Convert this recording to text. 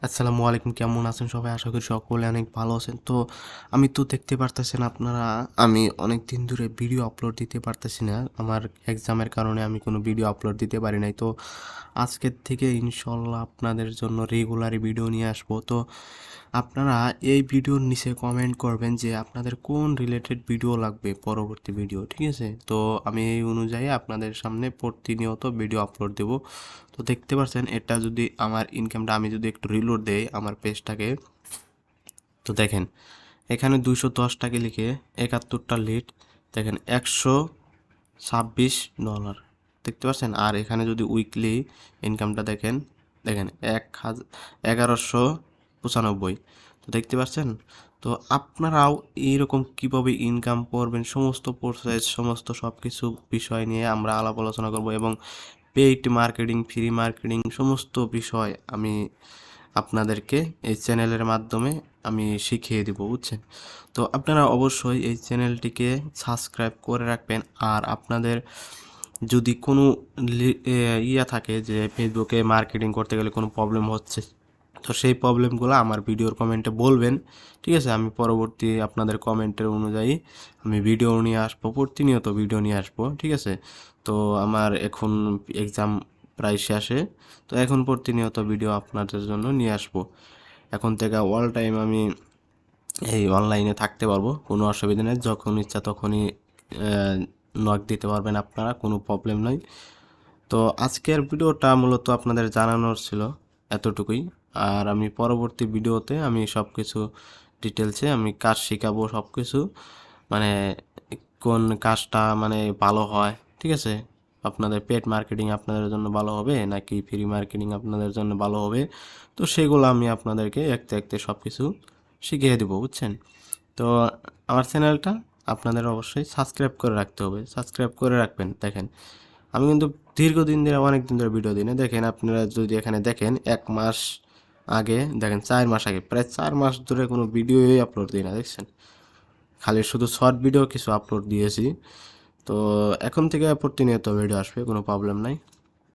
আসসালামু আলাইকুম, কেমন আছেন সবাই? আশা করি সকলে অনেক ভালো আছেন। তো আমি তো দেখতে পারতেছেন আপনারা, আমি অনেক দিন ধরে ভিডিও আপলোড দিতে পারতেছি না। আমার এক্সামের কারণে আমি কোনো ভিডিও আপলোড দিতে পারি নাই। তো আজকের থেকে ইনশাল্লাহ আপনাদের জন্য রেগুলারই ভিডিও নিয়ে আসবো। তো আপনারা এই ভিডিওর নিচে কমেন্ট করবেন যে আপনাদের কোন রিলেটেড ভিডিও লাগবে পরবর্তী ভিডিও, ঠিক আছে? তো আমি এই অনুযায়ী আপনাদের সামনে প্রতিনিয়ত ভিডিও আপলোড দেব। তো দেখতে পাচ্ছেন, এটা যদি আমার ইনকামটা আমি যদি একটু রিলোড দেই আমার পেজটাকে, তো দেখেন এখানে 210 টাকা লিখে 71টা লিড, দেখেন $126 দেখতে পাচ্ছেন। আর এখানে যদি উইকলি ইনকামটা দেখেন, দেখেন 1195। তো দেখতে পাচ্ছেন। তো আপনারাও এইরকম কিভাবে ইনকাম করবেন সমস্ত প্রসেস, সমস্ত সব কিছু বিষয় নিয়ে আমরা আলাপ আলোচনা করব, এবং পেইড মার্কেটিং, ফ্রি মার্কেটিং সমস্ত বিষয় আমি আপনাদেরকে এই চ্যানেলের মাধ্যমে আমি শিখিয়ে দিব, বুঝছেন? তো আপনারা অবশ্যই এই চ্যানেলটিকে সাবস্ক্রাইব করে রাখবেন। আর আপনাদের যদি কোনো ইয়া থাকে যে ফেসবুকে মার্কেটিং করতে গেলে কোনো প্রবলেম হচ্ছে, তো সেই প্রবলেমগুলো আমার ভিডিওর কমেন্টে বলবেন, ঠিক আছে? আমি পরবর্তী আপনাদের কমেন্টের অনুযায়ী আমি ভিডিও নিয়ে আসবো, প্রতিনিয়ত ভিডিও নিয়ে আসবো, ঠিক আছে? তো আমার এখন এক্সাম প্রায় শেষে, তো এখন প্রতিনিয়ত ভিডিও আপনাদের জন্য নিয়ে আসবো। এখন থেকে অল টাইম আমি এই অনলাইনে থাকতে পারবো, কোনো অসুবিধা নেই। যখন ইচ্ছা তখনই নক দিতে পারবেন আপনারা, কোনো প্রবলেম নাই। তো আজকের ভিডিওটা মূলত আপনাদের জানানোর ছিল এতটুকুই। আর আমি পরবর্তী ভিডিওতে আমি সব কিছু ডিটেলসে আমি কাজ শেখাবো, সব কিছু মানে কোন কাজটা মানে ভালো হয়, ঠিক আছে? আপনাদের পেড মার্কেটিং আপনাদের জন্য ভালো হবে নাকি ফ্রি মার্কেটিং আপনাদের জন্য ভালো হবে, তো সেগুলো আমি আপনাদেরকে একতে একতে সব কিছু শিখিয়ে দেবো, বুঝছেন? তো আমার চ্যানেলটা আপনাদের অবশ্যই সাবস্ক্রাইব করে রাখতে হবে, সাবস্ক্রাইব করে রাখবেন। দেখেন আমি কিন্তু দীর্ঘদিন ধরে, অনেক দিন ধরে ভিডিও দিই না। দেখেন আপনারা যদি এখানে দেখেন 1 মাস আগে, দেখেন 4 মাস আগে, প্রায় 4 মাস ধরে কোনো ভিডিওই আপলোড দিই না, দেখছেন? খালি শুধু শর্ট ভিডিও কিছু আপলোড দিয়েছি। তো এখন থেকে প্রতিনিয়ত ভিডিও আসবে, কোনো প্রবলেম নাই।